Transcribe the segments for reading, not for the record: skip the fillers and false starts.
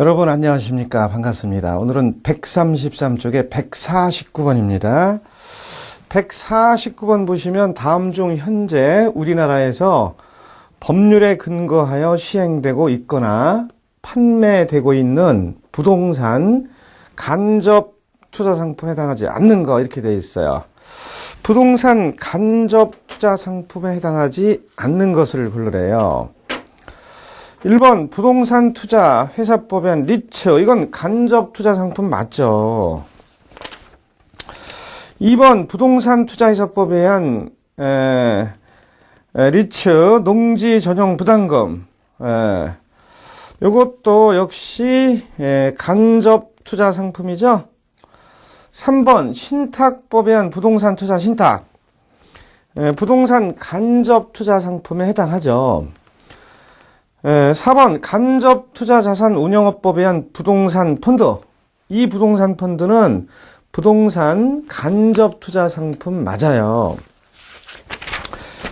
여러분 안녕하십니까. 반갑습니다. 오늘은 133쪽에 149번입니다. 149번 보시면 다음 중 현재 우리나라에서 법률에 근거하여 시행되고 있거나 판매되고 있는 부동산 간접 투자 상품에 해당하지 않는 거 이렇게 되어 있어요. 부동산 간접 투자 상품에 해당하지 않는 것을 고르래요. 1번 부동산 투자 회사법에 한 리츠, 이건 간접 투자 상품 맞죠. 2번 부동산 투자 회사법에 의한 리츠 농지 전용 부담금, 요것도 역시 간접 투자 상품이죠. 3번 신탁법에 의한 부동산 투자 신탁, 부동산 간접 투자 상품에 해당하죠. 4번 간접투자자산 운영업법에 의한 부동산 펀드, 이 부동산 펀드는 부동산 간접투자 상품 맞아요.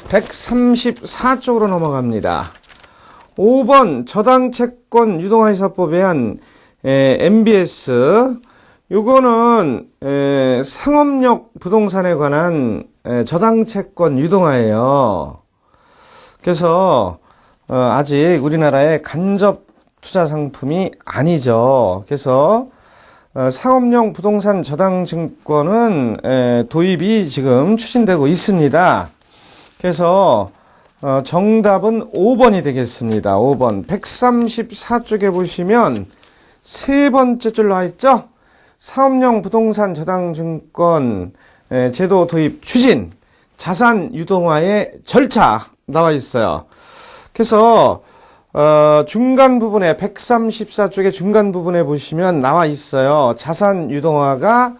134쪽으로 넘어갑니다. 5번 저당채권 유동화회사법에 의한 MBS, 요거는 상업용 부동산에 관한 저당채권 유동화예요. 그래서 아직 우리나라의 간접 투자 상품이 아니죠. 그래서 상업용 부동산 저당증권은 도입이 지금 추진되고 있습니다. 그래서 정답은 5번이 되겠습니다. 5번. 134쪽에 보시면 세 번째 줄 나와 있죠. 상업용 부동산 저당증권 제도 도입 추진, 자산 유동화의 절차 나와 있어요. 그래서 중간 부분에 134쪽의 중간 부분에 보시면 나와 있어요. 자산 유동화가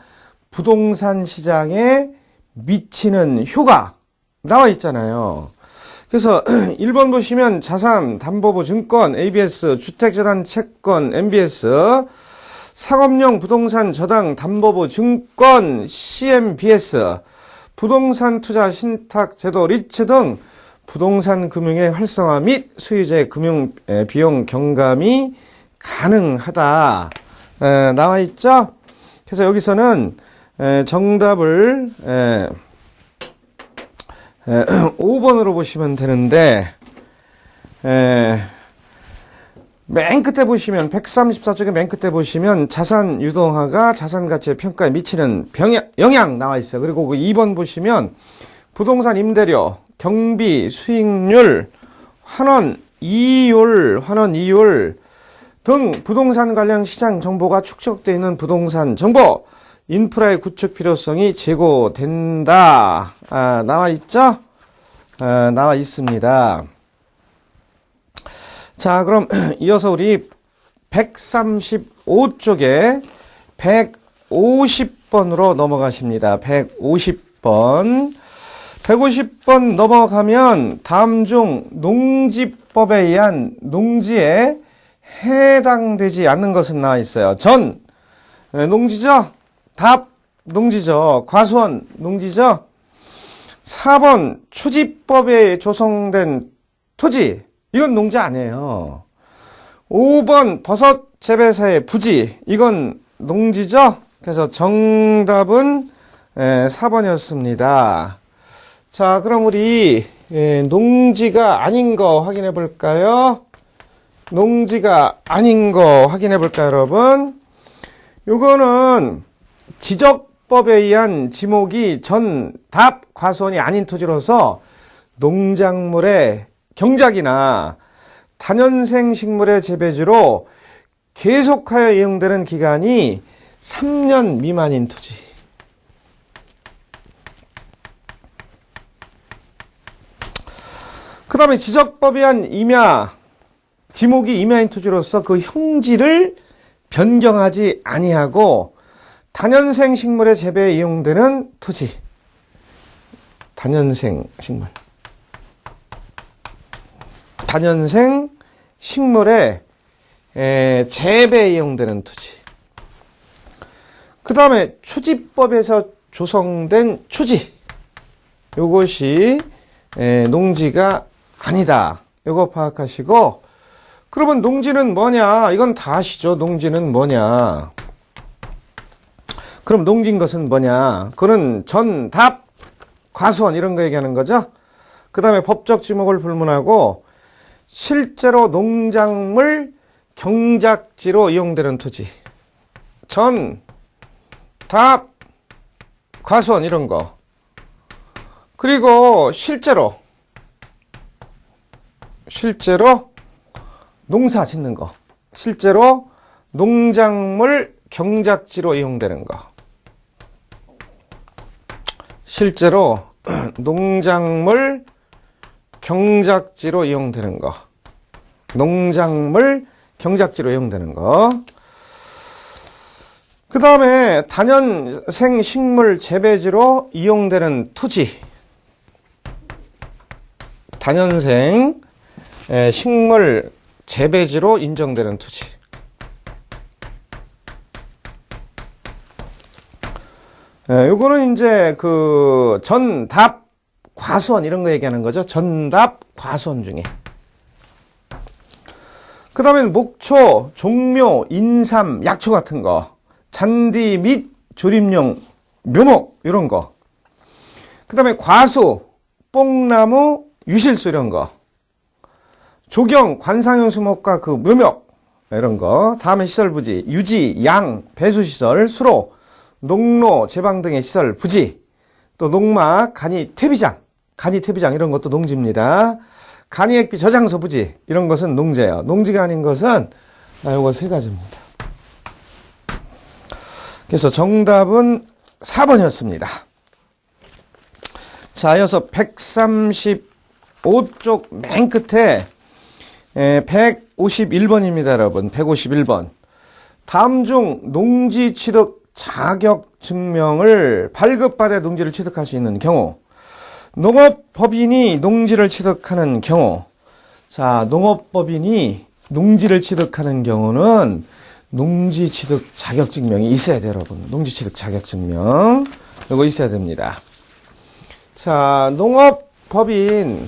부동산 시장에 미치는 효과 나와 있잖아요. 그래서 1번 보시면 자산 담보부 증권 ABS, 주택저당 채권 MBS, 상업용 부동산 저당 담보부 증권 CMBS, 부동산 투자 신탁 제도 리츠 등 부동산 금융의 활성화 및 소유자의 금융 비용 경감이 가능하다 나와 있죠. 그래서 여기서는 정답을 5번으로 보시면 되는데, 맨 끝에 보시면 134쪽의 맨 끝에 보시면 자산 유동화가 자산 가치의 평가에 미치는 영향 나와 있어요. 그리고 2번 보시면 부동산 임대료, 경비, 수익률, 환원 이율 등 부동산 관련 시장 정보가 축적되어 있는 부동산 정보, 인프라의 구축 필요성이 제고된다. 나와 있죠? 나와 있습니다. 자, 그럼 이어서 우리 135쪽에 150번으로 넘어가십니다. 150번. 150번 넘어가면 다음 중 농지법에 의한 농지에 해당되지 않는 것은 나와 있어요. 전, 농지죠? 답, 농지죠. 과수원, 농지죠? 4번, 초지법에 조성된 토지, 이건 농지 아니에요. 5번, 버섯 재배사의 부지, 이건 농지죠? 그래서 정답은 4번이었습니다. 자, 그럼 우리 농지가 아닌 거 확인해 볼까요? 농지가 아닌 거 확인해 볼까요, 여러분? 요거는 지적법에 의한 지목이 전, 답, 과수원이 아닌 토지로서 농작물의 경작이나 다년생 식물의 재배지로 계속하여 이용되는 기간이 3년 미만인 토지. 그 다음에 지적법에 의한 임야, 지목이 임야인 토지로서 그 형질을 변경하지 아니하고 다년생 식물의 재배에 이용되는 토지. 다년생 식물. 다년생 식물의 재배에 이용되는 토지. 그 다음에 초지법에서 조성된 초지. 요것이 농지가 아니다. 요거 파악하시고, 그러면 농지는 뭐냐? 이건 다 아시죠? 농지는 뭐냐? 그럼 농지인 것은 뭐냐? 그거는 전, 답, 과수원 이런 거 얘기하는 거죠. 그 다음에 법적 지목을 불문하고 실제로 농작물 경작지로 이용되는 토지. 전, 답, 과수원 이런 거. 그리고 실제로 농사 짓는 거. 실제로 농작물 경작지로 이용되는 거. 실제로 농작물 경작지로 이용되는 거. 농작물 경작지로 이용되는 거. 그 다음에 다년생 식물 재배지로 이용되는 토지. 다년생 식물 재배지로 인정되는 토지. 요거는 이제 그 전답, 과수원 이런 거 얘기하는 거죠. 전답, 과수원 중에. 그 다음에 목초, 종묘, 인삼, 약초 같은 거. 잔디 및 조립용 묘목 이런 거. 그 다음에 과수, 뽕나무, 유실수 이런 거. 조경, 관상용 수목과 그 묘목 이런 거. 다음에 시설 부지, 유지, 양, 배수시설, 수로, 농로, 제방 등의 시설 부지. 또 농막, 간이, 퇴비장 이런 것도 농지입니다. 간이 액비 저장소 부지 이런 것은 농지예요. 농지가 아닌 것은 요거 세 가지입니다. 그래서 정답은 4번이었습니다. 자, 이어서 135쪽 맨 끝에 151번입니다, 여러분. 151번. 다음 중 농지 취득 자격 증명을 발급받아 농지를 취득할 수 있는 경우. 농업법인이 농지를 취득하는 경우. 자, 농업법인이 농지를 취득하는 경우는 농지 취득 자격 증명이 있어야 돼요, 여러분. 농지 취득 자격 증명. 이거 있어야 됩니다. 자, 농업법인.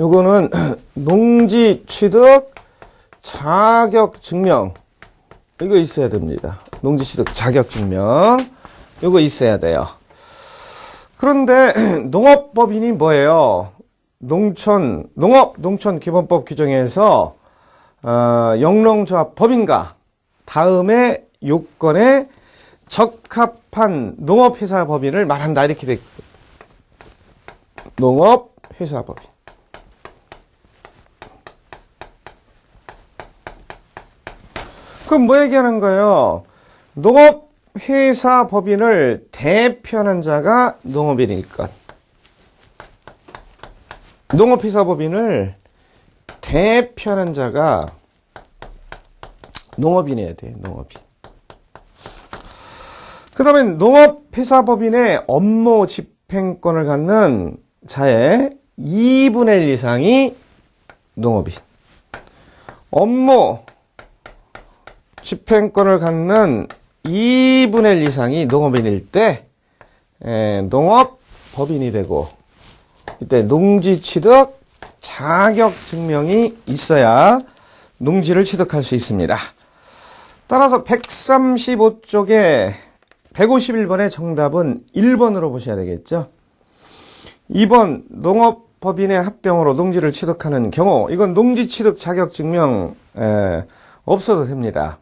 요거는 농지 취득 자격 증명. 이거 있어야 됩니다. 농지 취득 자격 증명. 이거 있어야 돼요. 그런데 농업법인이 뭐예요? 농촌기본법 규정에서 영농조합 법인과 다음에 요건에 적합한 농업회사 법인을 말한다. 이렇게 돼 있고. 농업회사 법인. 그럼 뭐 얘기하는 거예요? 농업회사 법인을 대표하는 자가 농업인일 것. 농업회사 법인을 대표하는 자가 농업인이어야 돼요. 농업인. 그 다음에 농업회사 법인의 업무 집행권을 갖는 자의 2분의 1 이상이 농업인. 업무 집행권을 갖는 2분의 1 이상이 농업인일 때 농업법인이 되고, 이때 농지 취득 자격 증명이 있어야 농지를 취득할 수 있습니다. 따라서 135쪽에 151번의 정답은 1번으로 보셔야 되겠죠. 2번 농업법인의 합병으로 농지를 취득하는 경우, 이건 농지 취득 자격 증명 없어도 됩니다.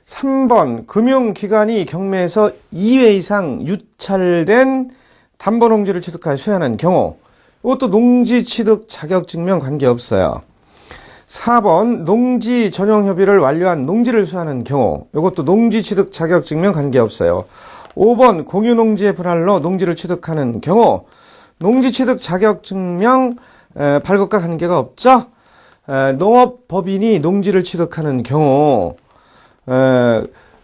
3번 금융기관이 경매에서 2회 이상 유찰된 담보농지를 취득하여 수여하는 경우, 이것도 농지 취득 자격 증명 관계없어요. 4번 농지 전용협의를 완료한 농지를 수여하는 경우, 이것도 농지 취득 자격 증명 관계없어요. 5번 공유농지의 분할로 농지를 취득하는 경우, 농지 취득 자격 증명 발급과 관계가 없죠. 농업법인이 농지를 취득하는 경우,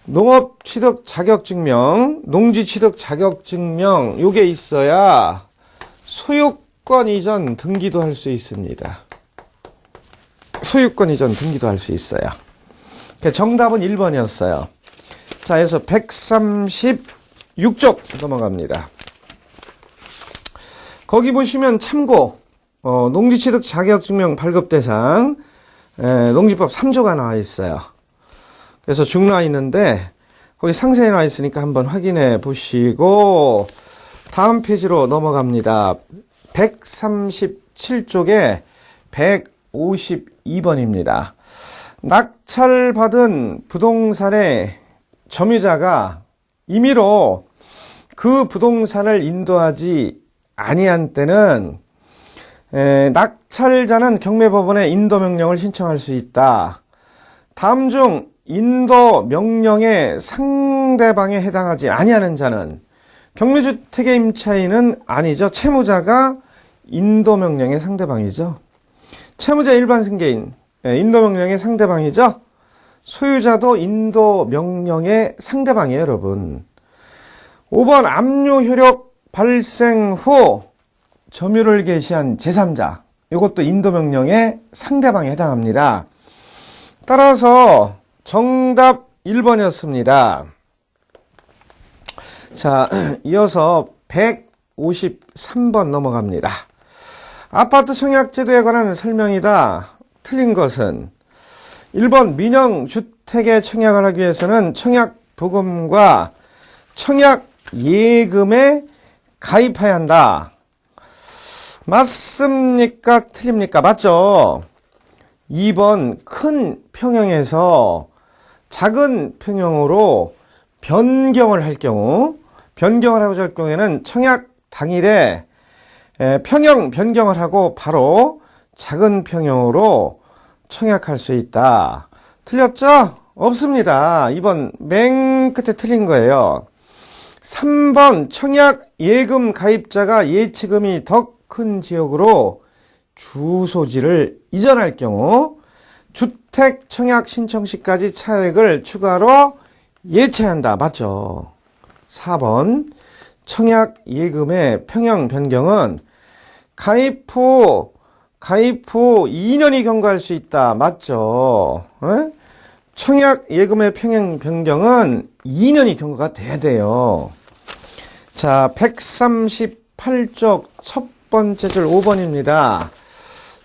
농업 취득 자격 증명, 농지 취득 자격 증명, 요게 있어야 소유권 이전 등기도 할 수 있습니다. 소유권 이전 등기도 할 수 있어요. 정답은 1번이었어요. 자, 그래서 136쪽 넘어갑니다. 거기 보시면 참고, 농지취득 자격증명 발급대상, 농지법 3조가 나와 있어요. 그래서 쭉 나와 있는데, 거기 상세히 나와 있으니까 한번 확인해 보시고, 다음 페이지로 넘어갑니다. 137쪽에 152번입니다. 낙찰받은 부동산의 점유자가 임의로 그 부동산을 인도하지 아니한 때는 낙찰자는 경매법원에 인도명령을 신청할 수 있다. 다음 중 인도명령의 상대방에 해당하지 아니하는 자는 경매주택의 임차인은 아니죠. 채무자가 인도명령의 상대방이죠. 채무자 일반 승계인 인도명령의 상대방이죠. 소유자도 인도명령의 상대방이에요, 여러분. 5번 압류 효력 발생 후 점유를 개시한 제3자, 이것도 인도명령의 상대방에 해당합니다. 따라서 정답 1번이었습니다. 자, 이어서 153번 넘어갑니다. 아파트 청약제도에 관한 설명이다. 틀린 것은 1번 민영주택에 청약을 하기 위해서는 청약부금과 청약예금에 가입해야 한다. 맞습니까? 틀립니까? 맞죠? 2번 큰 평형에서 작은 평형으로 변경을 할 경우, 변경을 하고자 할 경우에는 청약 당일에 평형 변경을 하고 바로 작은 평형으로 청약할 수 있다. 틀렸죠? 없습니다. 2번 맨 끝에 틀린 거예요. 3번 청약 예금 가입자가 예치금이 더 큰 지역으로 주소지를 이전할 경우 주택 청약 신청 시까지 차액을 추가로 예치한다. 맞죠? 4번 청약 예금의 평형 변경은 가입 후 2년이 경과할 수 있다. 맞죠? 청약 예금의 평형 변경은 2년이 경과가 돼야 돼요. 자, 138쪽 첫 번째 줄 5번입니다.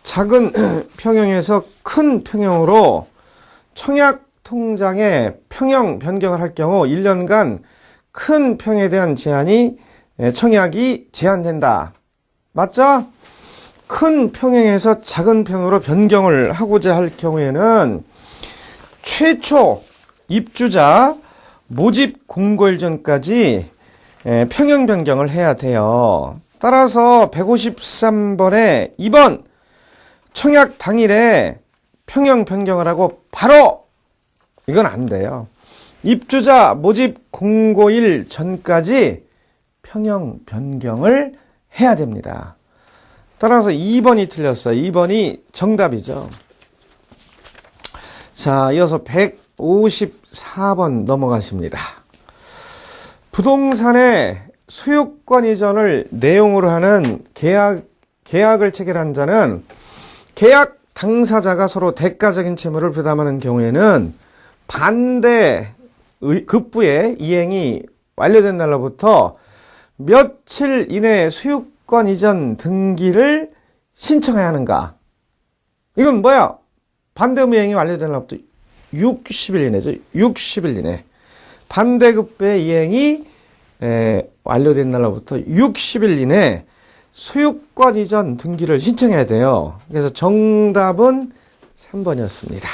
작은 평형에서 큰 평형으로 청약 통장에 평형 변경을 할 경우 1년간 큰 평에 대한 청약이 제한된다. 맞죠? 큰 평형에서 작은 평으로 변경을 하고자 할 경우에는 최초 입주자 모집 공고일 전까지 평형 변경을 해야 돼요. 따라서 153번에 2번 청약 당일에 평형 변경을 하고 바로 이건 안 돼요. 입주자 모집 공고일 전까지 평형 변경을 해야 됩니다. 따라서 2번이 틀렸어요. 2번이 정답이죠. 자, 이어서 154번 넘어가십니다. 부동산의 소유권 이전을 내용으로 하는 계약을 체결한 자는 계약 당사자가 서로 대가적인 채무를 부담하는 경우에는 반대 급부의 이행이 완료된 날로부터 며칠 이내에 소유권 이전 등기를 신청해야 하는가? 이건 뭐야? 반대 의무 이행이 완료된 날로부터 60일 이내죠. 60일 이내. 반대급부의 이행이 완료된 날로부터 60일 이내 소유권 이전 등기를 신청해야 돼요. 그래서 정답은 3번이었습니다.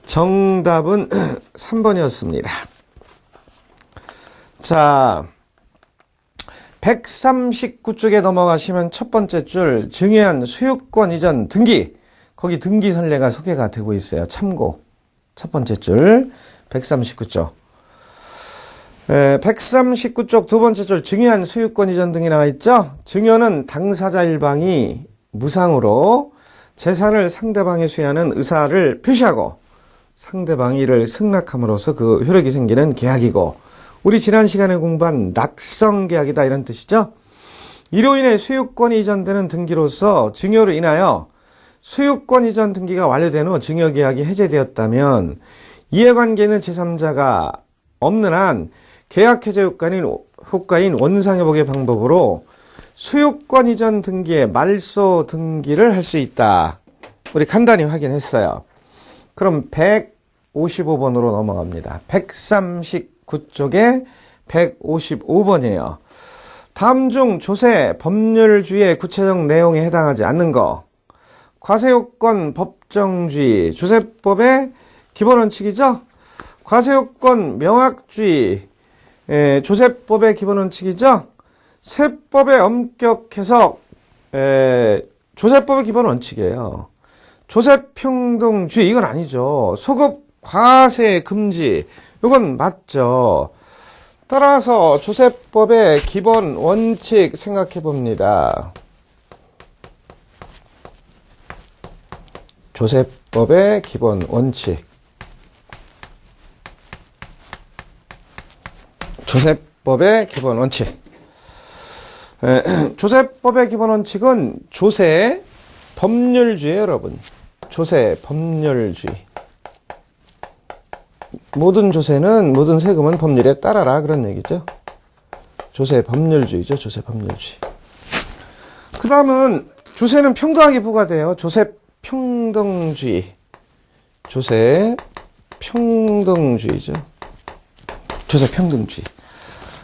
정답은 3번이었습니다. 자, 139쪽에 넘어가시면 첫 번째 줄 증여한 소유권 이전 등기, 거기 등기 선례가 소개가 되고 있어요. 참고. 첫 번째 줄 139쪽. 139쪽 두 번째 줄 증여한 소유권 이전 등이 나와 있죠. 증여는 당사자 일방이 무상으로 재산을 상대방에 수여하는 의사를 표시하고 상대방이 이를 승낙함으로써 그 효력이 생기는 계약이고, 우리 지난 시간에 공부한 낙성계약이다 이런 뜻이죠. 이로 인해 소유권이 이전되는 등기로서 증여로 인하여 소유권 이전 등기가 완료된 후 증여계약이 해제되었다면 이해관계는 제3자가 없는 한 계약 해제 효과인 원상회복의 방법으로 소유권 이전 등기에 말소 등기를 할 수 있다. 우리 간단히 확인했어요. 그럼 155번으로 넘어갑니다. 139쪽에 155번이에요. 다음 중 조세 법률주의의 구체적 내용에 해당하지 않는 거. 과세요건 법정주의, 조세법의 기본원칙이죠. 과세요건 명확주의, 조세법의 기본원칙이죠. 세법의 엄격 해석, 조세법의 기본원칙이에요. 조세평등주의, 이건 아니죠. 소급 과세 금지, 이건 맞죠. 따라서 조세법의 기본 원칙 생각해 봅니다. 조세법의 기본 원칙. 조세법의 기본 원칙. 조세법의 기본 원칙은 조세 법률주의, 여러분. 조세 법률주의. 모든 조세는, 모든 세금은 법률에 따라라, 그런 얘기죠. 조세 법률주의죠. 조세 법률주의. 그 다음은 조세는 평등하게 부과돼요. 조세 평등주의. 조세 평등주의죠. 조세 평등주의.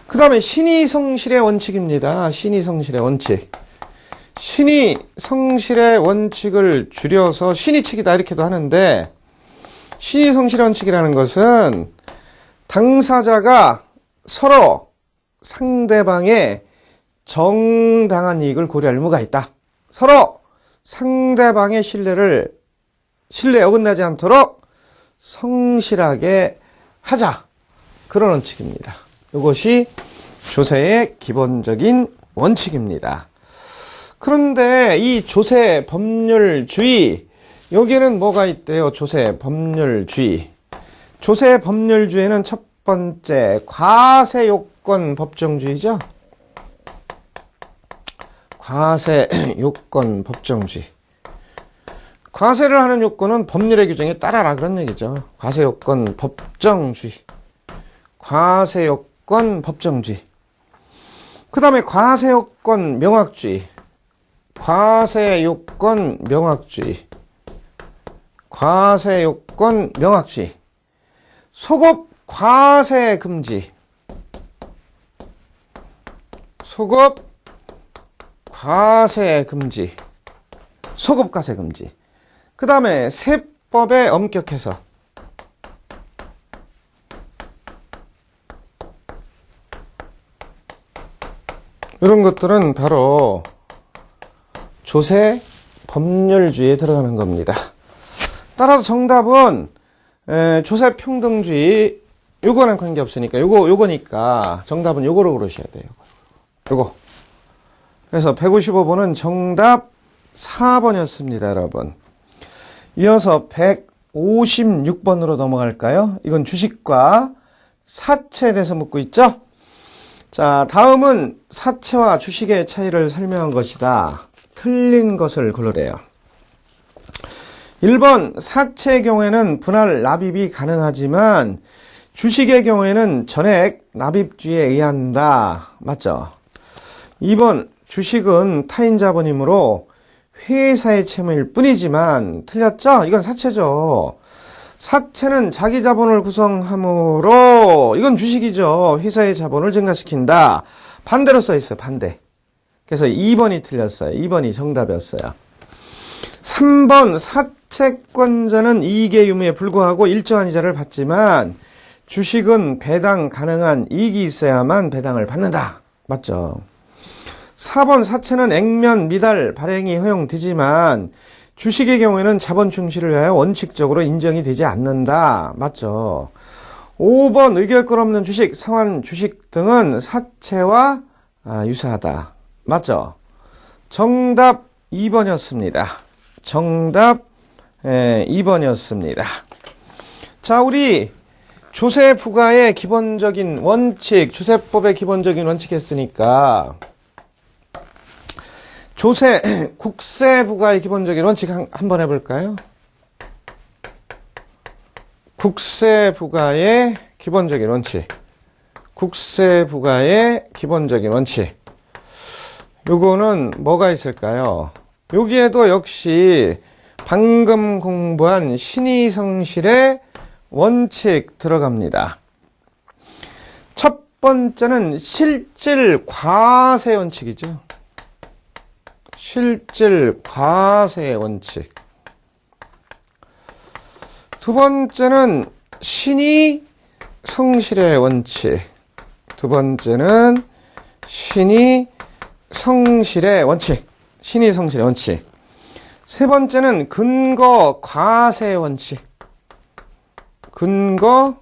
그 다음에 신의성실의 원칙입니다. 신의성실의 원칙. 신의성실의 원칙을 줄여서 신의칙이다, 이렇게도 하는데, 신의성실의 원칙이라는 것은 당사자가 서로 상대방의 정당한 이익을 고려할 의무가 있다. 서로 상대방의 신뢰에 어긋나지 않도록 성실하게 하자. 그런 원칙입니다. 이것이 조세의 기본적인 원칙입니다. 그런데 이 조세 법률주의, 여기에는 뭐가 있대요? 조세 법률주의. 조세 법률주의는 첫 번째 과세요건 법정주의죠. 과세요건 법정주의. 과세를 하는 요건은 법률의 규정에 따라라, 그런 얘기죠. 과세요건 법정주의. 과세요건 법정주의. 그 다음에 과세요건 명확주의. 과세요건 명확주의. 과세요건 명확주의. 소급 과세 금지. 소급 과세 금지. 소급 과세 금지. 그 다음에 세법의 엄격 해석. 이런 것들은 바로 조세 법률주의에 들어가는 겁니다. 따라서 정답은 조세 평등주의, 요거랑 관계없으니까 요거니까 정답은 요거로 고르셔야 돼요. 요거. 그래서 155번은 정답 4번이었습니다, 여러분. 이어서 156번으로 넘어갈까요? 이건 주식과 사채에 대해서 묻고 있죠? 자, 다음은 사채와 주식의 차이를 설명한 것이다. 틀린 것을 고르래요. 1번, 사채의 경우에는 분할 납입이 가능하지만 주식의 경우에는 전액 납입주의에 의한다. 맞죠? 2번, 주식은 타인 자본이므로 회사의 채무일 뿐이지만, 틀렸죠? 이건 사채죠. 사채는 자기 자본을 구성하므로, 이건 주식이죠. 회사의 자본을 증가시킨다. 반대로 써 있어요, 반대. 그래서 2번이 틀렸어요. 2번이 정답이었어요. 3번, 사채권자는 이익의 유무에 불구하고 일정한 이자를 받지만 주식은 배당 가능한 이익이 있어야만 배당을 받는다. 맞죠? 4번, 사채는 액면 미달 발행이 허용되지만 주식의 경우에는 자본 충실을 위하여 원칙적으로 인정이 되지 않는다. 맞죠? 5번, 의결권 없는 주식, 상환 주식 등은 사채와 유사하다. 맞죠? 정답 2번이었습니다. 정답 2번이었습니다. 자, 우리 조세 부과의 기본적인 원칙, 조세법의 기본적인 원칙 했으니까 국세 부과의 기본적인 원칙 한번 해볼까요? 국세 부과의 기본적인 원칙. 국세 부과의 기본적인 원칙. 요거는 뭐가 있을까요? 여기에도 역시 방금 공부한 신의성실의 원칙 들어갑니다. 첫 번째는 실질 과세 원칙이죠. 실질 과세 원칙. 두 번째는 신의 성실의 원칙. 두 번째는 신의 성실의 원칙. 신의 성실의 원칙. 세 번째는 근거 과세 원칙. 근거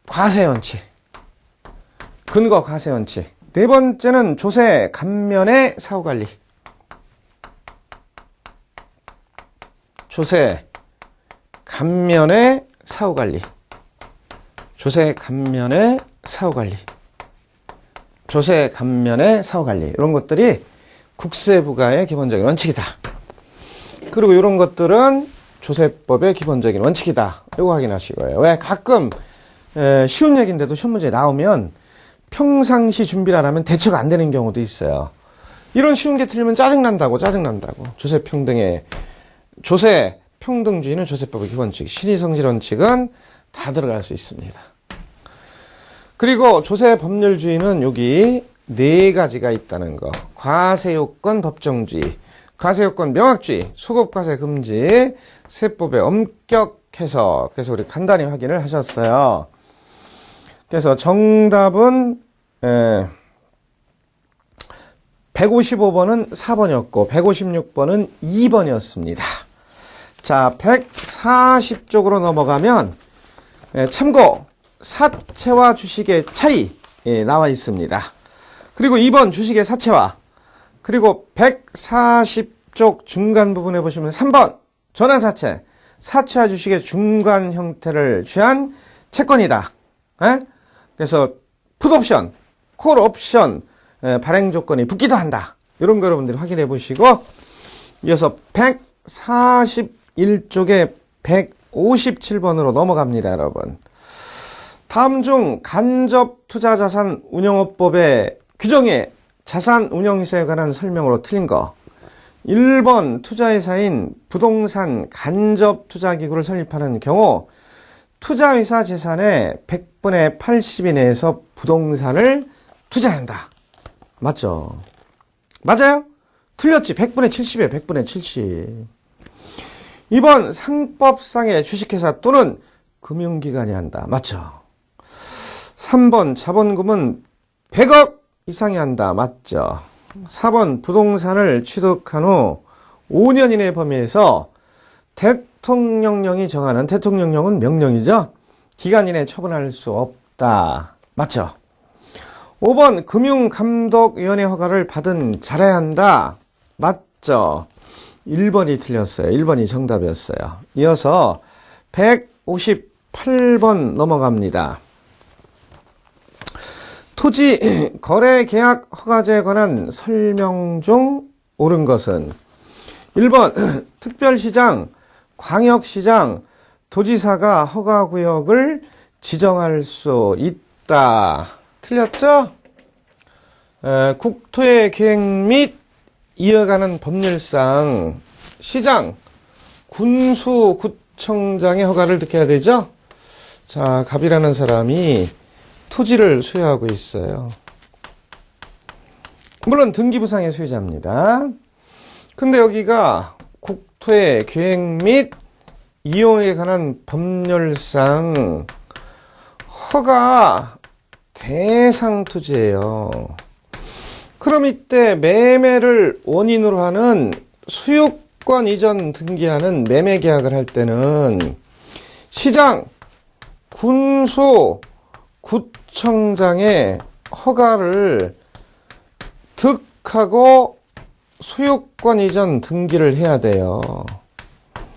과세 원칙. 근거 과세 원칙. 네 번째는 조세 감면의 사후관리. 조세 감면의 사후관리. 조세 감면의 사후관리. 조세 감면의 사후관리. 이런 것들이 국세부가의 기본적인 원칙이다. 그리고 이런 것들은 조세법의 기본적인 원칙이다. 이거 확인하시고요. 왜 가끔 쉬운 얘기인데도 시험 문제에 나오면 평상시 준비를 안 하면 대처가 안 되는 경우도 있어요. 이런 쉬운 게 틀리면 짜증난다고. 조세 평등주의는 조세법의 기본칙, 신의성실 원칙은 다 들어갈 수 있습니다. 그리고 조세 법률주의는 여기 네 가지가 있다는 거. 과세요건 법정주의, 과세요건 명확주의, 소급과세 금지, 세법의 엄격 해석. 그래서 우리 간단히 확인을 하셨어요. 그래서 정답은 155번은 4번이었고 156번은 2번이었습니다. 자, 140쪽으로 넘어가면 참고 사채와 주식의 차이 나와 있습니다. 그리고 2번 주식의 사채와, 그리고 140쪽 중간 부분에 보시면 3번 전환사채, 사채와 주식의 중간 형태를 취한 채권이다. 그래서 풋옵션, 콜옵션 발행 조건이 붙기도 한다. 이런 거 여러분들이 확인해 보시고, 이어서 141쪽에 157번으로 넘어갑니다, 여러분. 다음 중 간접투자자산운용업법의 규정에 자산운용회사에 관한 설명으로 틀린 거. 1번 투자회사인 부동산 간접투자기구를 설립하는 경우 투자회사 재산의 100분의 80이 내에서 부동산을 투자한다. 맞죠? 맞아요? 틀렸지. 100분의 70이에요. 100분의 70. 2번 상법상의 주식회사 또는 금융기관이 한다. 맞죠? 3번 자본금은 100억 이상이 한다. 맞죠? 4번 부동산을 취득한 후 5년 이내 범위에서 대통령령이 정하는, 대통령령은 명령이죠. 기간 이내 처분할 수 없다. 맞죠? 5번 금융감독위원회 허가를 받은 잘해야 한다. 맞죠? 1번이 틀렸어요. 1번이 정답이었어요. 이어서 158번 넘어갑니다. 토지 거래 계약 허가제에 관한 설명 중 옳은 것은 1번 특별시장, 광역시장, 도지사가 허가구역을 지정할 수 있다. 틀렸죠? 국토의 계획 및 이어가는 법률상 시장, 군수, 구청장의 허가를 듣게 해야 되죠? 자, 갑이라는 사람이 토지를 소유하고 있어요. 물론 등기부상의 소유자입니다. 근데 여기가 국토의 계획 및 이용에 관한 법률상 허가 대상 토지예요. 그럼 이때 매매를 원인으로 하는 소유권 이전 등기하는 매매 계약을 할 때는 시장, 군수, 구청장의 허가를 득하고 소유권 이전 등기를 해야 돼요.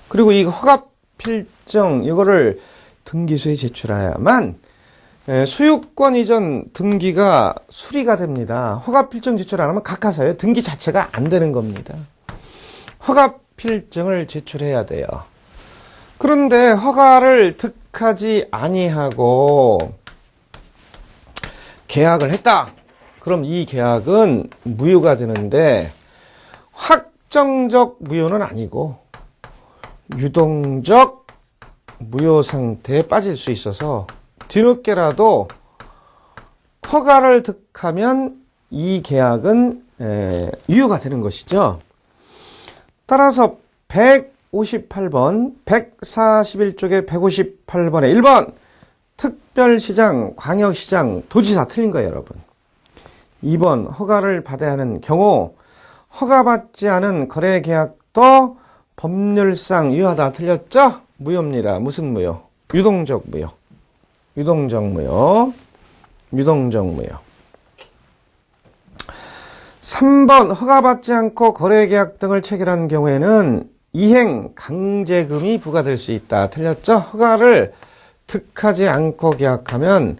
그리고 이 허가 필정 이거를 등기소에 제출해야만 소유권 이전 등기가 수리가 됩니다. 허가 필정 제출 안 하면 각하사예요. 등기 자체가 안 되는 겁니다. 허가 필정을 제출해야 돼요. 그런데 허가를 득하지 아니하고 계약을 했다. 그럼 이 계약은 무효가 되는데 확정적 무효는 아니고 유동적 무효 상태에 빠질 수 있어서 뒤늦게라도 허가를 득하면 이 계약은 유효가 되는 것이죠. 따라서 158번, 141쪽에 158번에 1번 특별시장, 광역시장, 도지사 틀린 거예요, 여러분. 2번 허가를 받아야 하는 경우 허가받지 않은 거래계약도 법률상 유효하다 틀렸죠? 무효입니다. 무슨 무효? 유동적 무효. 유동적 무효. 유동적 무효. 3번 허가받지 않고 거래계약 등을 체결한 경우에는 이행 강제금이 부과될 수 있다. 틀렸죠? 허가를 득하지 않고 계약하면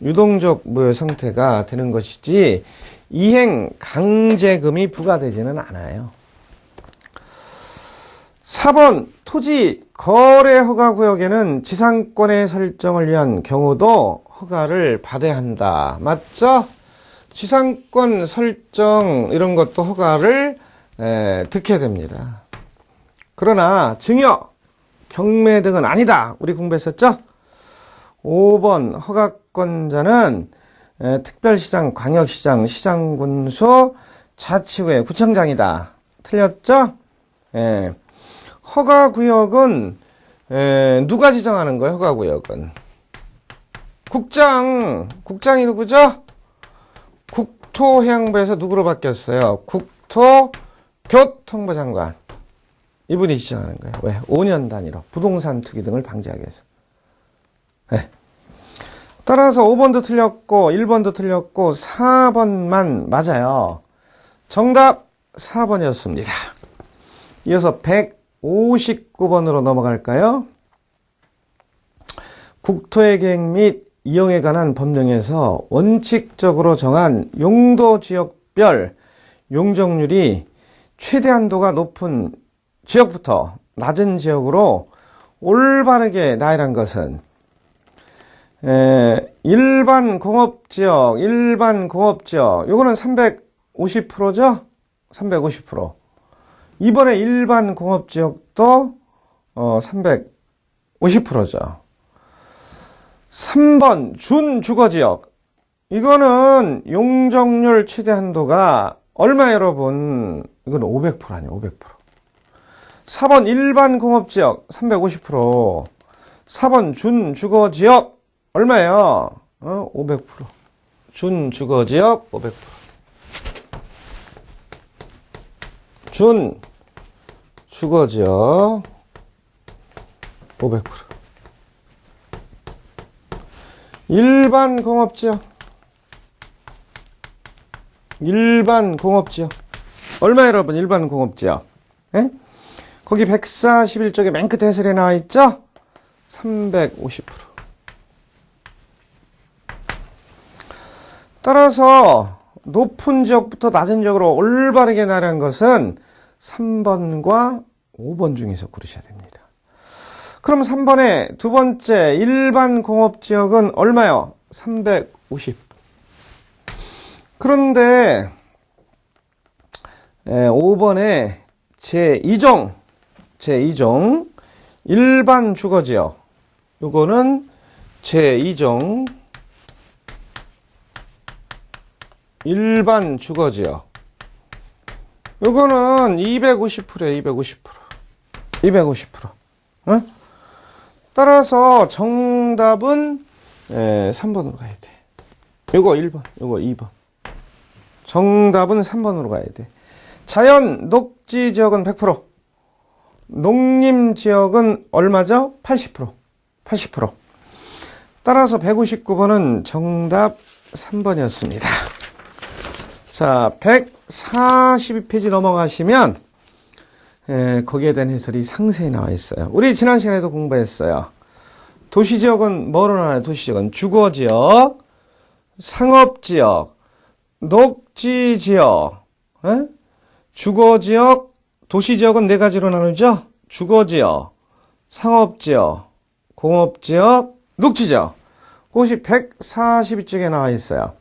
유동적 무효 상태가 되는 것이지 이행 강제금이 부과되지는 않아요. 4번 토지 거래 허가 구역에는 지상권의 설정을 위한 경우도 허가를 받아야 한다. 맞죠? 지상권 설정 이런 것도 허가를 득해야 됩니다. 그러나 증여, 경매 등은 아니다. 우리 공부했었죠? 5번 허가권자는 특별시장, 광역시장, 시장군수, 자치구의 구청장이다. 틀렸죠? 허가구역은 누가 지정하는 거예요? 허가구역은 국장이 누구죠? 국토해양부에서 누구로 바뀌었어요? 국토교통부 장관. 이분이 지정하는 거예요. 왜? 5년 단위로 부동산 투기 등을 방지하기 위해서. 따라서 5번도 틀렸고 1번도 틀렸고 4번만 맞아요. 정답 4번이었습니다. 이어서 159번으로 넘어갈까요? 국토의 계획 및 이용에 관한 법령에서 원칙적으로 정한 용도지역별 용적률이 최대 한도가 높은 지역부터 낮은 지역으로 올바르게 나열한 것은 일반 공업지역, 요거는 350%죠? 350%. 이번에 일반 공업지역도 350%죠. 3번 준주거지역. 이거는 용적률 최대 한도가 얼마 여러분? 이건 500% 아니에요. 500%. 4번 일반 공업지역 350%. 4번 준주거지역 얼마예요? 500%. 준주거지역 500%. 준주거지역 500%. 일반 공업지역 얼마 여러분? 일반 공업지역 거기 141쪽에 맨 끝에 해설에 나와 있죠? 350%. 따라서 높은 지역부터 낮은 지역으로 올바르게 나열한 것은 3번과 5번 중에서 고르셔야 됩니다. 그럼 3번의 두 번째 일반 공업지역은 얼마요? 350. 그런데 5번에 제2종 일반 주거지역 요거는 제2종 일반 주거지역 요거는 250%예요. 250%. 응? 따라서 정답은 3번으로 가야 돼. 요거 1번, 요거 2번. 정답은 3번으로 가야 돼. 자연 녹지 지역은 100%. 농림 지역은 얼마죠? 80%. 80%. 따라서 159번은 정답 3번이었습니다. 자, 142페이지 넘어가시면 거기에 대한 해설이 상세히 나와 있어요. 우리 지난 시간에도 공부했어요. 도시지역은 뭐로 나와요? 도시지역은 주거지역, 상업지역, 녹지지역, 주거지역, 도시지역은 네 가지로 나누죠? 주거지역, 상업지역, 공업지역, 녹지지역. 그것이 142쪽에 나와 있어요.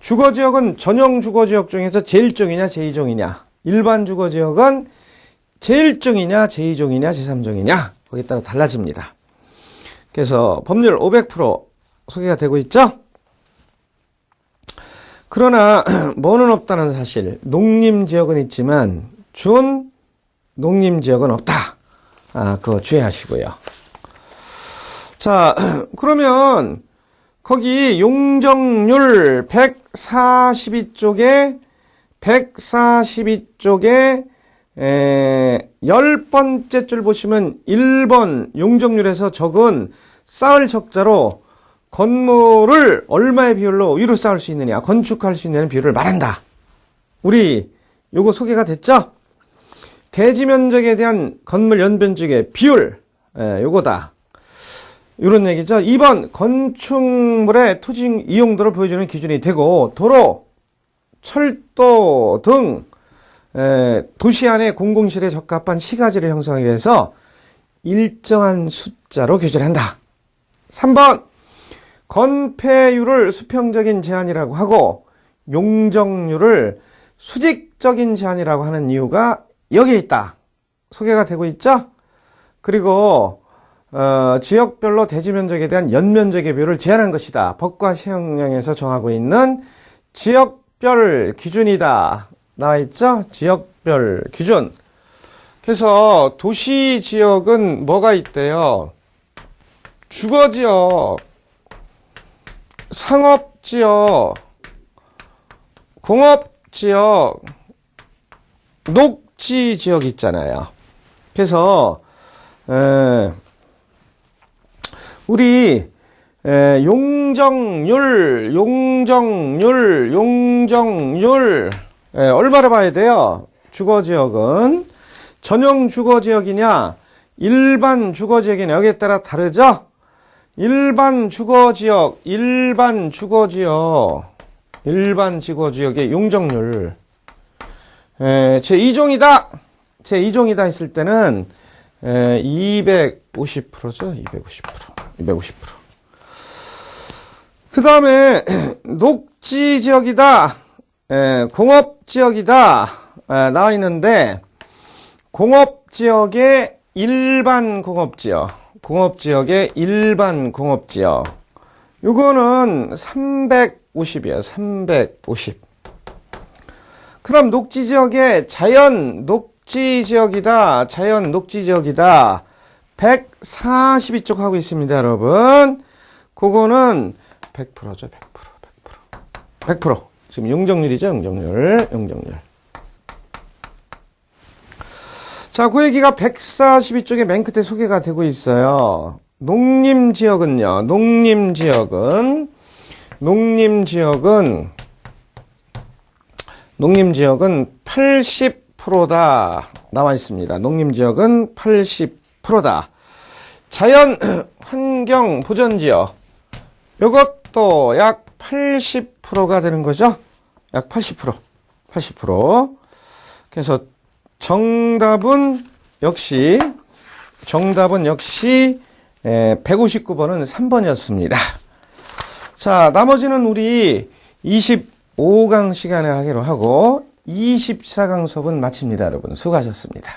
주거지역은 전용 주거지역 중에서 제1종이냐 제2종이냐, 일반 주거지역은 제1종이냐 제2종이냐 제3종이냐, 거기에 따라 달라집니다. 그래서 법률 500% 소개가 되고 있죠. 그러나 뭐는 없다는 사실, 농림지역은 있지만 준농림지역은 없다. 그거 주의하시고요. 자, 그러면 거기 용적률 142쪽에 10번째 줄 보시면 1번 용적률에서 적은 쌓을 적자로 건물을 얼마의 비율로 위로 쌓을 수 있느냐, 건축할 수 있는 비율을 말한다. 우리 요거 소개가 됐죠? 대지 면적에 대한 건물 연변적의 비율, 요거다. 이런 얘기죠. 2번 건축물의 토지 이용도를 보여주는 기준이 되고, 도로, 철도 등 도시 안의 공공시설에 적합한 시가지를 형성하기 위해서 일정한 숫자로 규제한다. 3번 건폐율을 수평적인 제한이라고 하고 용적률을 수직적인 제한이라고 하는 이유가 여기에 있다. 소개가 되고 있죠? 그리고 지역별로 대지 면적에 대한 연면적의 비율을 제한한 것이다. 법과 시행령에서 정하고 있는 지역별 기준이다. 나와 있죠? 지역별 기준. 그래서 도시 지역은 뭐가 있대요? 주거지역, 상업지역, 공업지역, 녹지지역 있잖아요. 그래서 우리 용적률 얼마를 봐야 돼요? 주거지역은 전용 주거지역이냐 일반 주거지역이냐 여기에 따라 다르죠? 일반 주거지역의 용적률 제2종이다 했을 때는 250%죠. 250%. 그 다음에 녹지지역이다, 공업지역이다 나와 있는데, 공업지역의 일반 공업지역 요거는 350이에요. 350. 그 다음 녹지지역의 자연 녹지지역이다 142쪽 하고 있습니다, 여러분. 그거는 100%죠. 100%. 지금 용적률이죠. 용적률. 자, 그 얘기가 142쪽에 맨 끝에 소개가 되고 있어요. 농림지역은 80%다 나와 있습니다. 농림지역은 80%다. 자연 환경 보전지역 이것도 약 80%가 되는 거죠. 약 80%. 그래서 정답은 역시 159번은 3번이었습니다. 자, 나머지는 우리 25강 시간에 하기로 하고 24강 수업은 마칩니다. 여러분 수고하셨습니다.